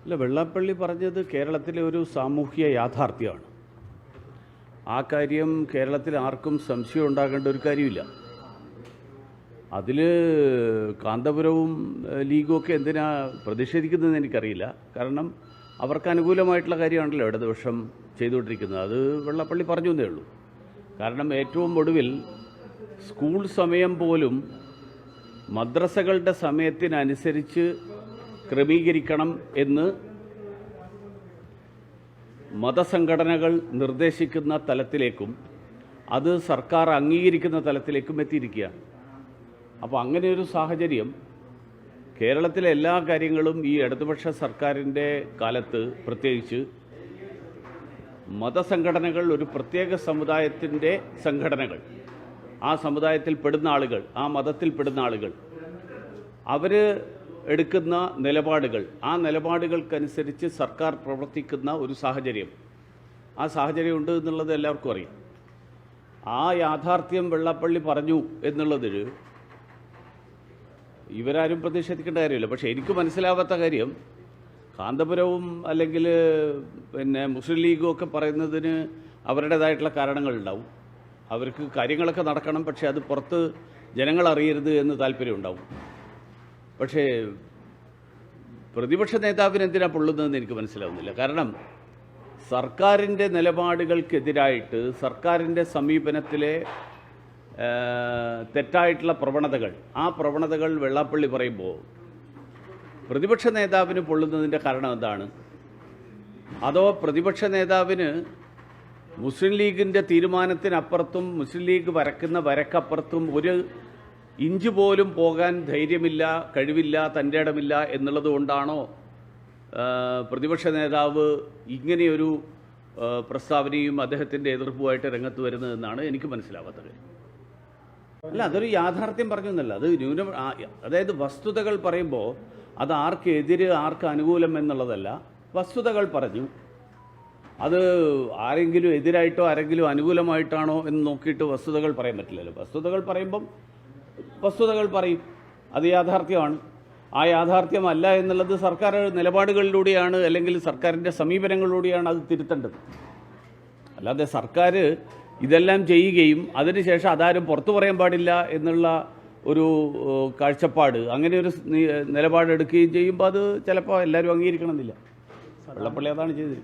അല്ല, വെള്ളാപ്പള്ളി പറഞ്ഞത് കേരളത്തിലെ ഒരു സാമൂഹ്യ യാഥാർത്ഥ്യമാണ്. ആ കാര്യം കേരളത്തിൽ ആർക്കും സംശയം ഉണ്ടാകേണ്ട ഒരു കാര്യമില്ല. അതിൽ കാന്തപുരവും ലീഗും ഒക്കെ എന്തിനാ പ്രതിഷേധിക്കുന്നതെന്ന് എനിക്കറിയില്ല. കാരണം അവർക്ക് അനുകൂലമായിട്ടുള്ള കാര്യമാണല്ലോ ഇടതുപക്ഷം ചെയ്തുകൊണ്ടിരിക്കുന്നത്. അത് വെള്ളാപ്പള്ളി പറഞ്ഞു എന്നേ ഉള്ളൂ. കാരണം ഏറ്റവും ഒടുവിൽ സ്കൂൾ സമയം പോലും മദ്രസകളുടെ സമയത്തിനനുസരിച്ച് ക്രമീകരിക്കണം എന്ന് മതസംഘടനകൾ നിർദ്ദേശിക്കുന്ന തലത്തിലേക്കും അത് സർക്കാർ അംഗീകരിക്കുന്ന തലത്തിലേക്കും എത്തിയിരിക്കുകയാണ്. അപ്പോൾ അങ്ങനെയൊരു സാഹചര്യം കേരളത്തിലെ എല്ലാ കാര്യങ്ങളും ഈ ഇടതുപക്ഷ സർക്കാരിൻ്റെ കാലത്ത് പ്രത്യേകിച്ച് മതസംഘടനകൾ ഒരു പ്രത്യേക സമുദായത്തിൻ്റെ സംഘടനകൾ, ആ സമുദായത്തിൽ പെടുന്ന ആളുകൾ, ആ മതത്തിൽ പെടുന്ന ആളുകൾ, അവർ എടുക്കുന്ന നിലപാടുകൾ, ആ നിലപാടുകൾക്കനുസരിച്ച് സർക്കാർ പ്രവർത്തിക്കുന്ന ഒരു സാഹചര്യം, ആ സാഹചര്യം ഉണ്ട് എന്നുള്ളത് എല്ലാവർക്കും അറിയാം. ആ യാഥാർത്ഥ്യം വെള്ളാപ്പള്ളി പറഞ്ഞു എന്നുള്ളതിൽ ഇവരാരും പ്രതിഷേധിക്കേണ്ട കാര്യമില്ല. പക്ഷേ എനിക്ക് മനസ്സിലാവാത്ത കാര്യം, കാന്തപുരവും അല്ലെങ്കിൽ മുസ്ലിം ലീഗും ഒക്കെ പറയുന്നതിന് അവരുടേതായിട്ടുള്ള കാരണങ്ങളുണ്ടാവും. അവർക്ക് കാര്യങ്ങളൊക്കെ നടക്കണം, പക്ഷേ അത് പുറത്ത് ജനങ്ങൾ അറിയരുത് എന്ന് താല്പര്യമുണ്ടാവും. പക്ഷേ പ്രതിപക്ഷ നേതാവിന് എന്തിനാണ് പൊള്ളുന്നതെന്ന് എനിക്ക് മനസ്സിലാവുന്നില്ല. കാരണം സർക്കാരിൻ്റെ നിലപാടുകൾക്കെതിരായിട്ട് സർക്കാരിൻ്റെ സമീപനത്തിലെ തെറ്റായിട്ടുള്ള പ്രവണതകൾ, ആ പ്രവണതകൾ വെള്ളാപ്പള്ളി പറയുമ്പോൾ പ്രതിപക്ഷ നേതാവിന് പൊള്ളുന്നതിൻ്റെ കാരണം എന്താണ്? അതോ പ്രതിപക്ഷ നേതാവിന് മുസ്ലിം ലീഗിൻ്റെ തീരുമാനത്തിനപ്പുറത്തും മുസ്ലിം ലീഗ് വരക്കുന്ന വരക്കപ്പുറത്തും ഒരു ഇഞ്ച് പോലും പോകാൻ ധൈര്യമില്ല, കഴിവില്ല, തൻ്റെ ഇടമില്ല എന്നുള്ളത് കൊണ്ടാണോ പ്രതിപക്ഷ നേതാവ് ഇങ്ങനെയൊരു പ്രസ്താവനയും അദ്ദേഹത്തിൻ്റെ എതിർപ്പുമായിട്ട് രംഗത്ത് വരുന്നതെന്നാണ് എനിക്ക് മനസ്സിലാവാത്തത്. അല്ല, അതൊരു യാഥാർത്ഥ്യം പറഞ്ഞു എന്നല്ല, അത് അതായത് വസ്തുതകൾ പറയുമ്പോൾ അത് ആർക്കെതിര് ആർക്ക് അനുകൂലം എന്നുള്ളതല്ല, വസ്തുതകൾ പറഞ്ഞു. അത് ആരെങ്കിലും എതിരായിട്ടോ ആരെങ്കിലും അനുകൂലമായിട്ടാണോ എന്ന് നോക്കിയിട്ട് വസ്തുതകൾ പറയാൻ പറ്റില്ലല്ലോ. വസ്തുതകൾ പറയുമ്പം വസ്തുതകൾ പറയും, അത് യാഥാർത്ഥ്യമാണ്. ആ യാഥാർത്ഥ്യമല്ല എന്നുള്ളത് സർക്കാർ നിലപാടുകളിലൂടെയാണ് അല്ലെങ്കിൽ സർക്കാരിൻ്റെ സമീപനങ്ങളിലൂടെയാണ് അത് തിരുത്തേണ്ടത്. അല്ലാതെ സർക്കാർ ഇതെല്ലാം ചെയ്യുകയും അതിനുശേഷം അതാരും പുറത്തു പറയാൻ പാടില്ല എന്നുള്ള ഒരു കാഴ്ചപ്പാട്, അങ്ങനെ ഒരു നിലപാടെടുക്കുകയും ചെയ്യുമ്പോൾ അത് ചിലപ്പോൾ എല്ലാവരും അംഗീകരിക്കണമെന്നില്ല. വെള്ളപ്പള്ളി അതാണ് ചെയ്തത്.